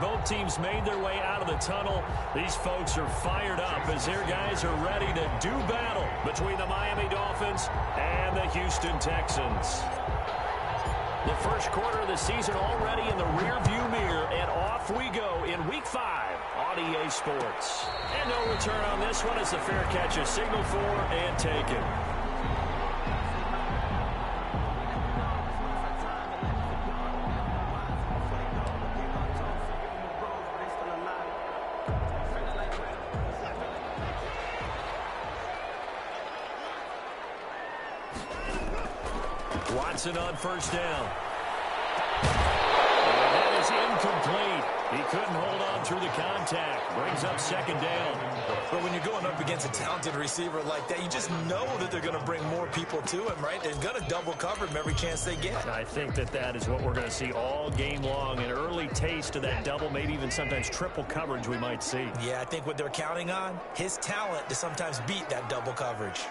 both teams made their way out of the tunnel. These folks are fired up as their guys are ready to do battle between the Miami Dolphins and the Houston Texans. The first quarter of the season already in the rearview mirror, and off we go in Week 5 on EA Sports. And no return on this one as the fair catch is signaled for and taken. Watson on first down. And that is incomplete. He couldn't hold on through the contact. Brings up second down. But when you're going up against a talented receiver like that, you just know that they're going to bring more people to him, right? They're going to double cover him every chance they get. I think that is what we're going to see all game long. An early taste of that double, maybe even sometimes triple coverage we might see. Yeah, I think what they're counting on, his talent to sometimes beat that double coverage.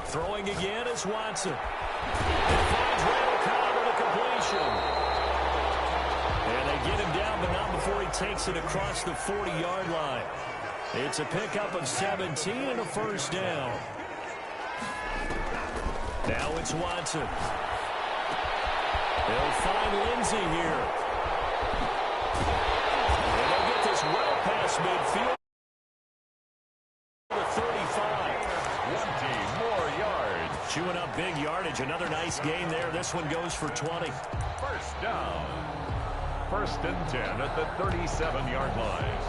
Throwing again is Watson. It finds Randall Cobb with a completion. And they get him down, but not before he takes it across the 40-yard line. It's a pickup of 17 and a first down. Now it's Watson. They'll find Lindsey here. And they'll get this well past midfield. 20 more yards. Chewing up big yardage. Another nice gain there. This one goes for 20. First down. First and 10 at the 37-yard line.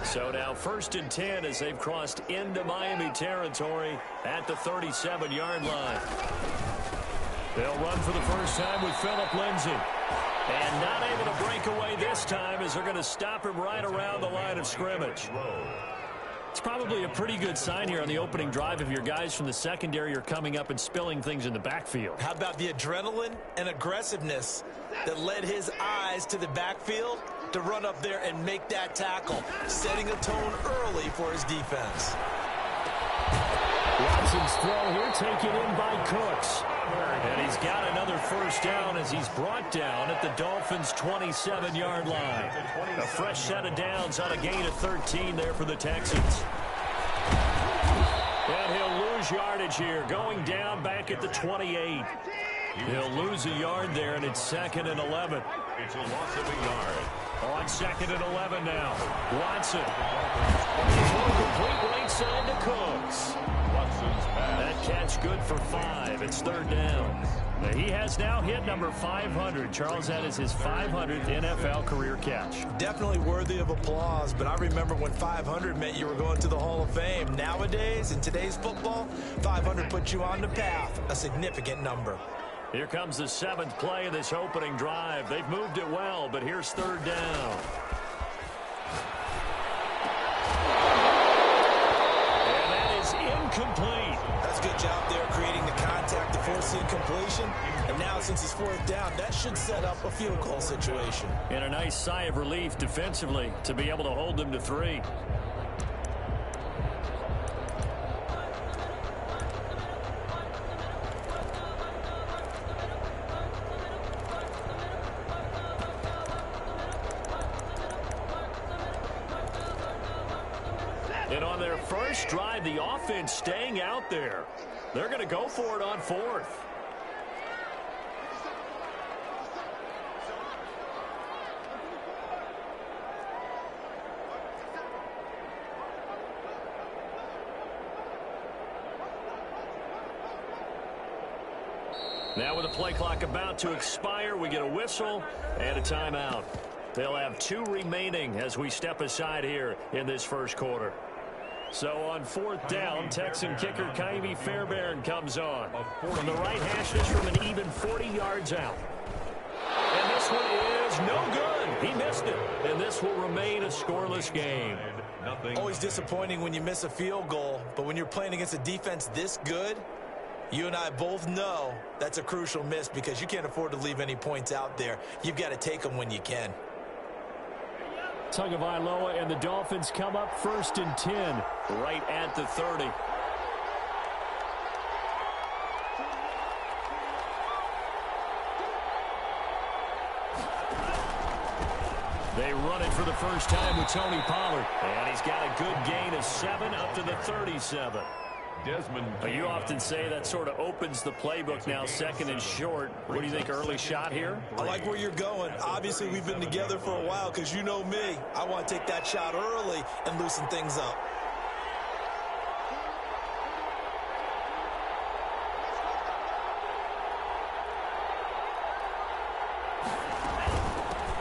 So now first and 10 as they've crossed into Miami territory at the 37-yard line. They'll run for the first time with Phillip Lindsay. And not able to break away this time as they're going to stop him right around the line of scrimmage. It's probably a pretty good sign here on the opening drive if your guys from the secondary are coming up and spilling things in the backfield. How about the adrenaline and aggressiveness that led his eyes to the backfield to run up there and make that tackle, setting a tone early for his defense. Watson's throw here taken in by Cooks. And he's got another first down as he's brought down at the Dolphins' 27-yard line. A fresh set of downs on a gain of 13 there for the Texans. And he'll lose yardage here, going down back at the 28. He'll lose a yard there, and it's 2nd and 11. It's a loss of a yard. On 2nd and 11 now. Watson. Complete right side to Cooks. That catch good for 5. It's 3rd down. Now he has now hit number 500. Charles, that is his 500th NFL career catch. Definitely worthy of applause, but I remember when 500 meant you were going to the Hall of Fame. Nowadays, in today's football, 500 puts you on the path, a significant number. Here comes the 7th play of this opening drive. They've moved it well, but here's 3rd down. And that is incomplete. That's a good job there creating the contact to force the incompletion. And now since it's 4th down, that should set up a field goal situation. And a nice sigh of relief defensively to be able to hold them to 3. And on their first drive, the offense staying out there. They're going to go for it on 4th. Now with the play clock about to expire, we get a whistle and a timeout. They'll have 2 remaining as we step aside here in this first quarter. So on 4th down, Texan kicker Ka'imi Fairbairn comes on. From the right hash, this from an even 40 yards out. And this one is no good. He missed it. And this will remain a scoreless game. Always disappointing when you miss a field goal, but when you're playing against a defense this good, you and I both know that's a crucial miss because you can't afford to leave any points out there. You've got to take them when you can. Tagovailoa and the Dolphins come up 1st and 10 right at the 30. They run it for the first time with Tony Pollard. And he's got a good gain of 7 up to the 37. Desmond. You often say that sort of opens the playbook now, 2nd and short. What do you think, early shot here? I like where you're going. Obviously, we've been together for a while because you know me. I want to take that shot early and loosen things up.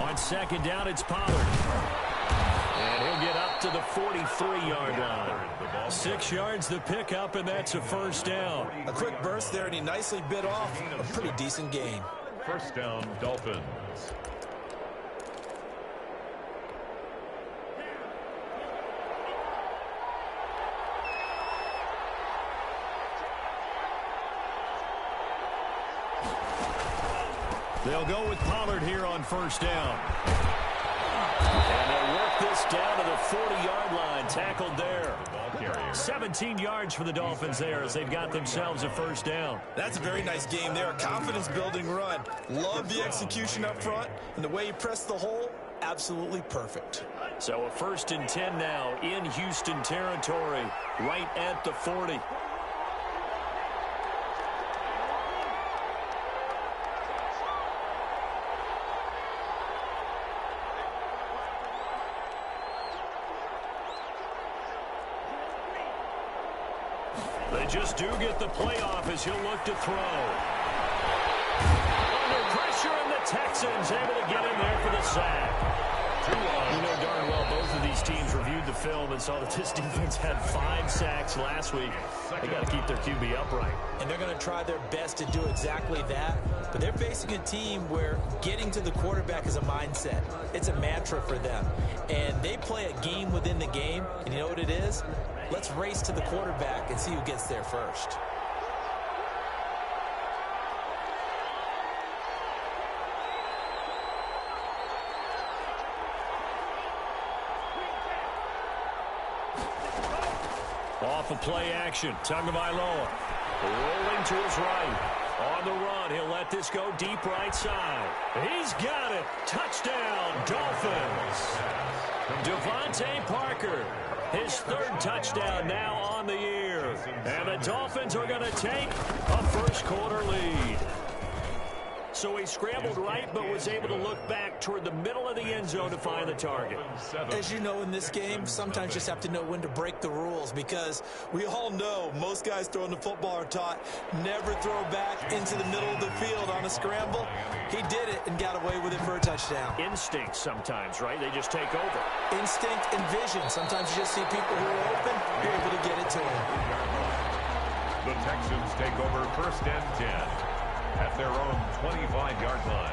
On 2nd down, it's Pollard. And he'll get up to the 43-yard line. 6 yards the pickup, and that's a 1st down. A quick burst there, and he nicely bit off a pretty decent gain. 1st down, Dolphins. They'll go with Pollard here on 1st down. And they'll work this down to the 40-yard line. Tackled there. 17 yards for the Dolphins there as they've got themselves a 1st down. That's a very nice game there. A confidence-building run. Love the execution up front. And the way he pressed the hole, absolutely perfect. So a 1st and 10 now in Houston territory, right at the 40. They just do get the playoff as he'll look to throw. Under pressure, and the Texans able to get in there for the sack. You know darn well both of these teams reviewed the film and saw that this defense had 5 sacks last week. They got to keep their QB upright. And they're going to try their best to do exactly that. But they're facing a team where getting to the quarterback is a mindset. It's a mantra for them. And they play a game within the game. And you know what it is? Let's race to the quarterback and see who gets there first. Off of play action, Tagovailoa rolling to his right. On the run, he'll let this go deep right side. He's got it. Touchdown, Dolphins. Devontae Parker, his 3rd touchdown now on the year. And the Dolphins are going to take a first quarter lead. So he scrambled right, but was able to look back toward the middle of the end zone to find the target. As you know in this game, sometimes you just have to know when to break the rules because we all know most guys throwing the football are taught never throw back into the middle of the field on a scramble. He did it and got away with it for a touchdown. Instinct sometimes, right? They just take over. Instinct and vision. Sometimes you just see people who are open, you're able to get it to them. The Texans take over 1st and 10. At their own 25-yard line.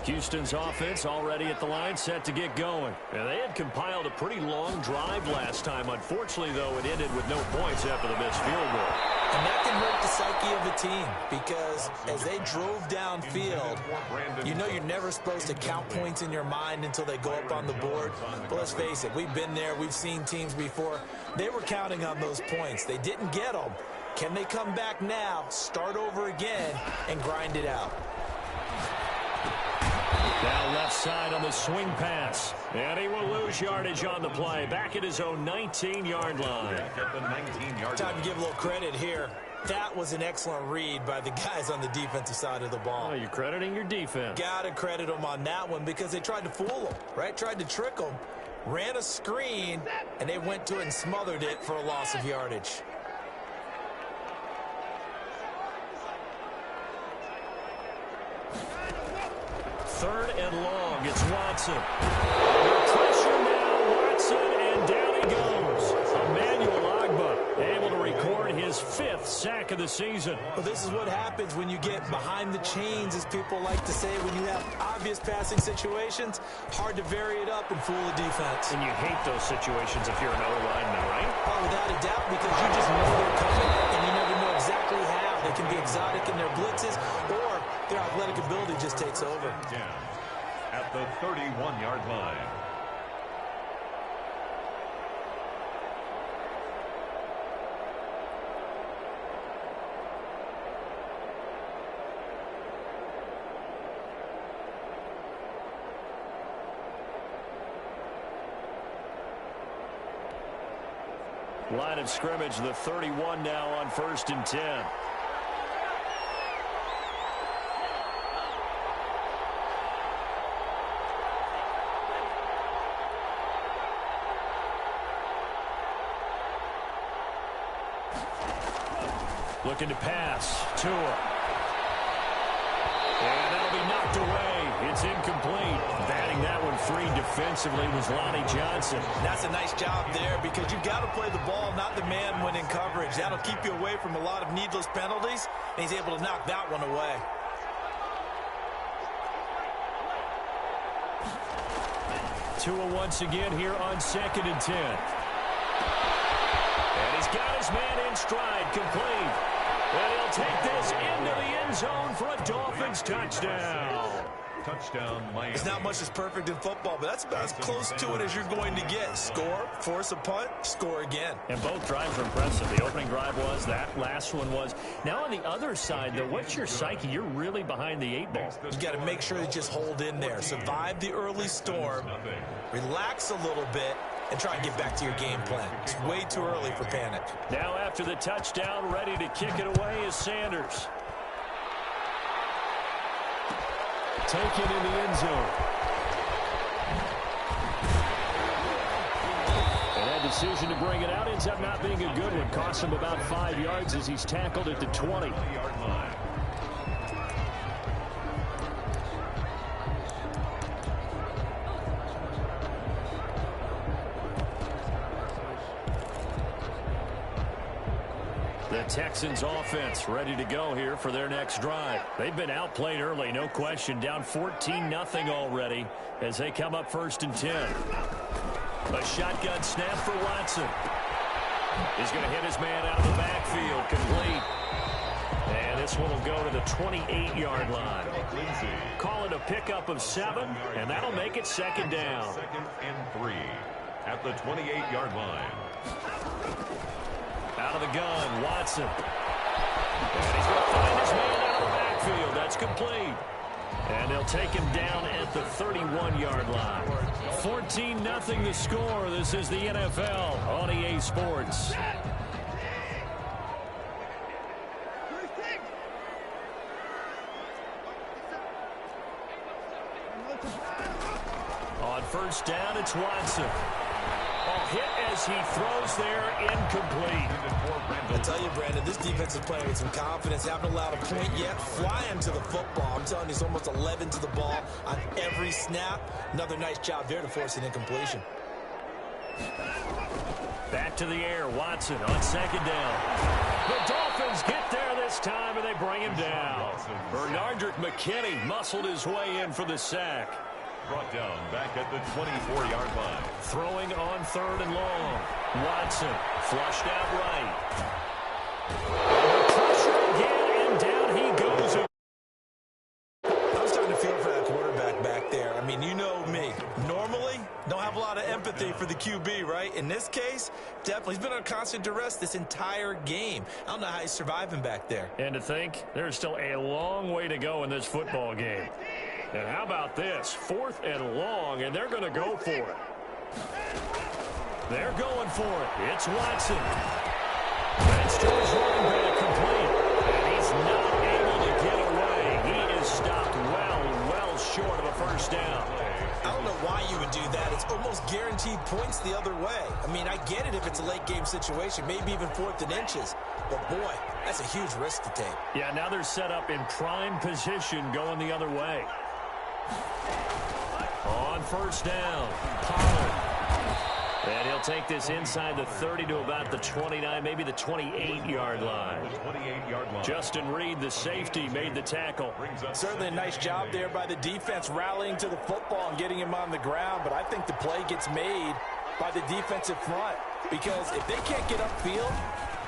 Houston's offense already at the line, set to get going. And they had compiled a pretty long drive last time. Unfortunately, though, it ended with no points after the missed field goal. And that can hurt the psyche of a team because as they drove downfield, you know you're never supposed to count points in your mind until they go up on the board. But let's face it, we've been there. We've seen teams before. They were counting on those points. They didn't get them. Can they come back now, start over again, and grind it out? Now left side on the swing pass. And he will lose yardage on the play. Back at his own 19-yard line. Time to give a little credit here. That was an excellent read by the guys on the defensive side of the ball. Oh, you're crediting your defense. Got to credit them on that one because they tried to fool them, right? Tried to trick them, ran a screen, and they went to it and smothered it for a loss of yardage. Third and long. It's Watson. Pressure now. Watson, and down he goes. Emmanuel Ogbah able to record his 5th sack of the season. Well, this is what happens when you get behind the chains, as people like to say, when you have obvious passing situations. Hard to vary it up and fool the defense. And you hate those situations if you're an O-lineman, right? Oh, without a doubt, because you just know they're coming, and you never know exactly how. They can be exotic in their blitzes, or their athletic ability just takes over. Down at the 31-yard line. Line of scrimmage, the 31 now on 1st and 10. Looking to pass. Tua. And that'll be knocked away. It's incomplete. Batting that one free defensively was Lonnie Johnson. That's a nice job there because you've got to play the ball, not the man when in coverage. That'll keep you away from a lot of needless penalties, and he's able to knock that one away. Tua once again here on 2nd and 10. And he's got his man in stride, complete. And he'll take this into the end zone for a Dolphins touchdown. Touchdown, Miami. It's not much that's perfect in football, but that's about as close to it as you're going to get. Score, force a punt, score again. And both drives are impressive. The opening drive was, that last one was. Now on the other side, though, what's your psyche? You're really behind the 8 ball. You got to make sure you just hold in there. Survive the early storm, relax a little bit, and try and get back to your game plan. It's way too early for panic. Now after the touchdown, ready to kick it away is Sanders. Taken in the end zone. And that decision to bring it out ends up not being a good one. Cost him about 5 yards as he's tackled at the 20. The Texans offense ready to go here for their next drive. They've been outplayed early, no question. Down 14-0 already as they come up 1st and 10. A shotgun snap for Watson. He's going to hit his man out of the backfield, complete. And this one will go to the 28-yard line. Call it a pickup of 7, and that'll make it 2nd down. 2nd and 3 at the 28-yard line. Out of the gun, Watson. And he's going to find his man out of the backfield. That's complete. And they'll take him down at the 31-yard line. 14-0 the score. This is the NFL on EA Sports. On 1st down, it's Watson. Hit as he throws there, incomplete. I tell you, Brandon, this defense is playing with some confidence. Haven't allowed a point yet. Flying to the football. I'm telling you, it's almost 11 to the ball on every snap. Another nice job there to force an incompletion. Back to the air, Watson on 2nd down. The Dolphins get there this time, and they bring him down. Bernardrick McKinney muscled his way in for the sack. Brought down back at the 24-yard line. Throwing on 3rd and long. Watson flushed out right. Pressure again, and down he goes. I'm starting to feel for that quarterback back there. I mean, you know me. Normally, don't have a lot of empathy for the QB, right? In this case, definitely. He's been under constant duress this entire game. I don't know how he's surviving back there. And to think, there's still a long way to go in this football game. And how about this? 4th and long, and they're going to go for it. They're going for it. It's Watson. That's to his running back, complete. first down. I don't know why you would do that. It's almost guaranteed points the other way. I mean, I get it if it's a late game situation, maybe even 4th and inches. But, boy, that's a huge risk to take. Yeah, now they're set up in prime position going the other way. On first down, Pollard. And he'll take this inside the 30 to about the 29, maybe the 28-yard line. Justin Reed, the safety, made the tackle. Certainly a nice job there by the defense rallying to the football and getting him on the ground. But I think the play gets made by the defensive front. Because if they can't get upfield,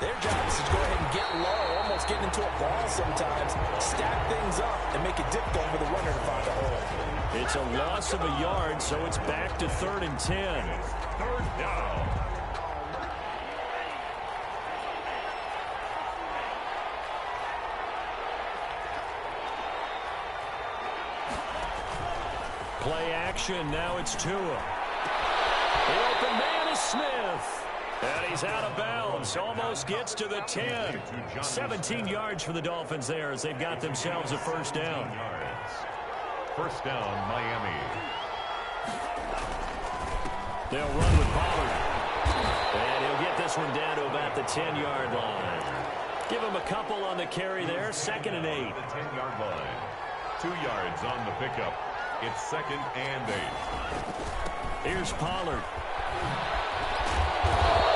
their job is to go ahead and get low, almost getting into a ball sometimes, stack things up, and make it difficult for the runner to find a hole. It's a loss of a yard, so it's back to 3rd and 10. 3rd down. Play action, now it's Tua. The open man is Smith. And he's out of bounds, almost gets to the 10. 17 yards for the Dolphins there as they've got themselves a first down. First down, Miami. They'll run with Pollard. And he'll get this one down to about the 10-yard line. Give him a couple on the carry there, 2nd and 8. The 10-yard line. 2 yards on the pickup. It's 2nd and 8. Here's Pollard.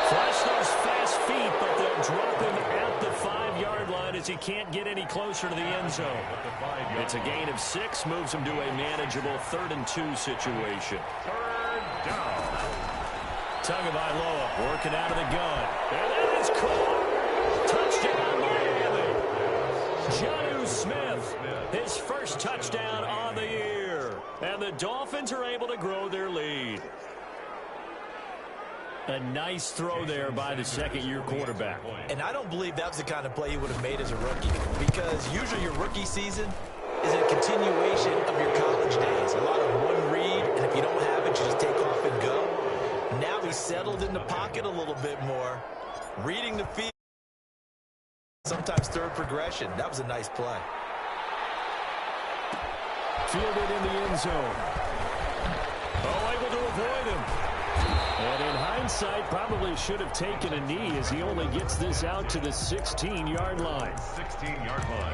Flash those fast feet, but they'll drop him at the 5-yard line as he can't get any closer to the end zone. It's a gain of 6, moves him to a manageable 3rd and 2 situation. 3rd down. Tagovailoa working out of the gun. And that is caught. Touchdown, Miami. Jonnu Smith, his first touchdown on the year. And the Dolphins are able to grow their lead. A nice throw there by the second-year quarterback. And I don't believe that was the kind of play he would have made as a rookie, because usually your rookie season is a continuation of your college days. A lot of one read, and if you don't have it, you just take off and go. Now he's settled in the pocket a little bit more, reading the field. Sometimes third progression. That was a nice play. Fielded in the end zone. Oh, able to avoid him. And in hindsight, probably should have taken a knee as he only gets this out to the 16-yard line. 16-yard line.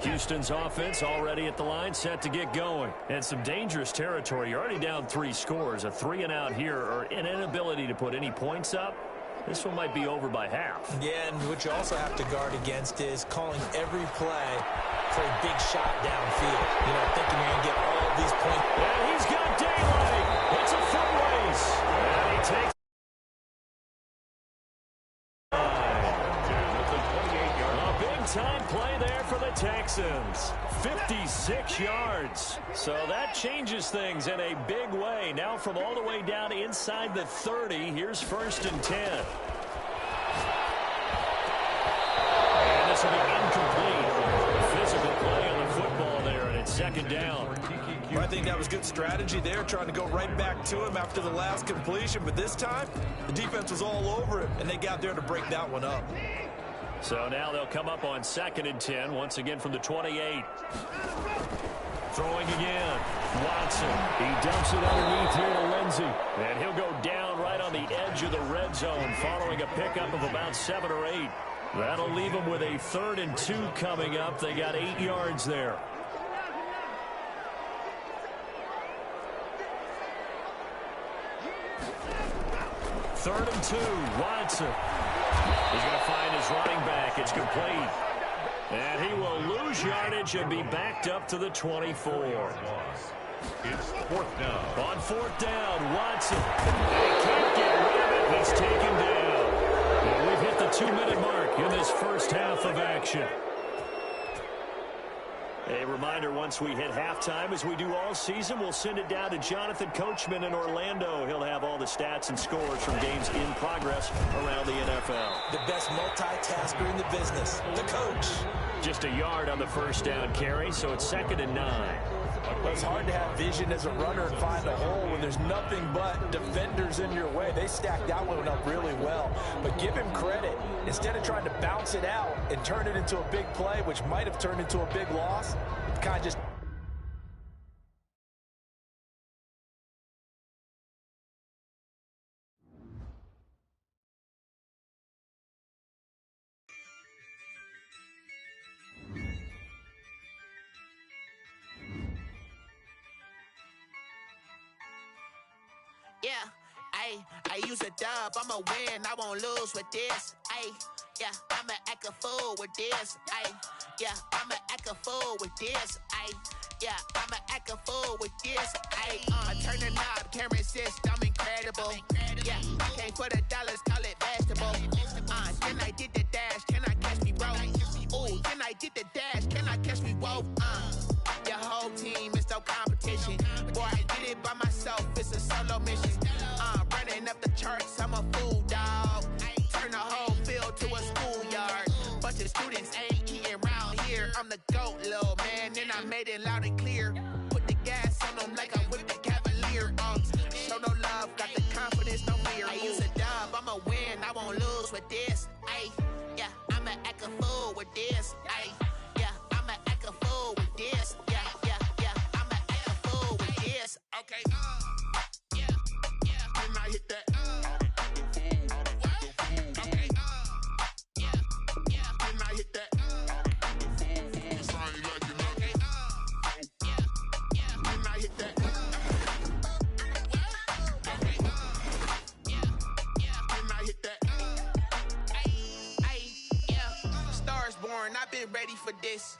Houston's offense already at the line, set to get going. And some dangerous territory. You're already down 3 scores. A 3-and-out here, or an inability to put any points up. This one might be over by half. Yeah, and what you also have to guard against is calling every play for a big shot downfield. You know, thinking you're going to get all these points. And he's got daylight. It's a foot race. And he takes a big-time play there for the Texans. 56 yards. So that changes things in a big way. Now from all the way down inside the 30, here's 1st and 10. And this will be incomplete. Physical play on the football there, and it's 2nd down. Well, I think that was good strategy there, trying to go right back to him after the last completion. But this time, the defense was all over it, and they got there to break that one up. So now they'll come up on 2nd and 10, once again from the 28. Throwing again. Watson. He dumps it underneath here to Lindsey. And he'll go down right on the edge of the red zone following a pickup of about 7 or 8. That'll leave them with a 3rd and 2 coming up. They got 8 yards there. Third and 2. Watson. He's going to find his running back. It's complete. And he will lose yardage and be backed up to the 24. It's 4th down. On 4th down, Watson. They can't get rid of it. He's taken down. And we've hit the 2-minute mark in this first half of action. A reminder, once we hit halftime, as we do all season, we'll send it down to Jonathan Coachman in Orlando. He'll have all the stats and scores from games in progress around the NFL. The best multitasker in the business, the coach. Just a yard on the first down carry, so it's 2nd and 9. Well, it's hard to have vision as a runner and find a hole when there's nothing but defenders in your way. They stacked that one up really well. But give him credit. Instead of trying to bounce it out and turn it into a big play, which might have turned into a big loss, kind of just... Yeah, I use a dub, I'ma win, I won't lose with this. Yeah, I'ma act a fool with this. Yeah, I'ma act a fool with this. Yeah, I'ma act a fool with this. I turn the knob, can't resist, I'm incredible. Yeah, came for the dollars, call it vegetable. Then I did the dash, can I catch me, bro? Ooh, then I did the dash, can I catch me, whoa? Your whole team is no competition. Boy, I did it by myself, it's a solo mission. Running up the charts, I'm a fool, dog. Turn the whole field to a schoolyard. Bunch of students ain't eating round here. I'm the GOAT, little man, and I made it loud and clear. Put the gas on them like I'm with the Cavalier. Show no love, got the confidence, no fear. I use a dub, I'ma win, I won't lose with this. Yeah, I'ma act a fool with this. Yeah, I'ma act a fool with this. Yeah, I'ma act a fool with this. Okay, yeah, can I hit that? Okay, yeah, can I hit that? Can I hit that? Can I hit that? Yeah, Stars born, I've been ready for this.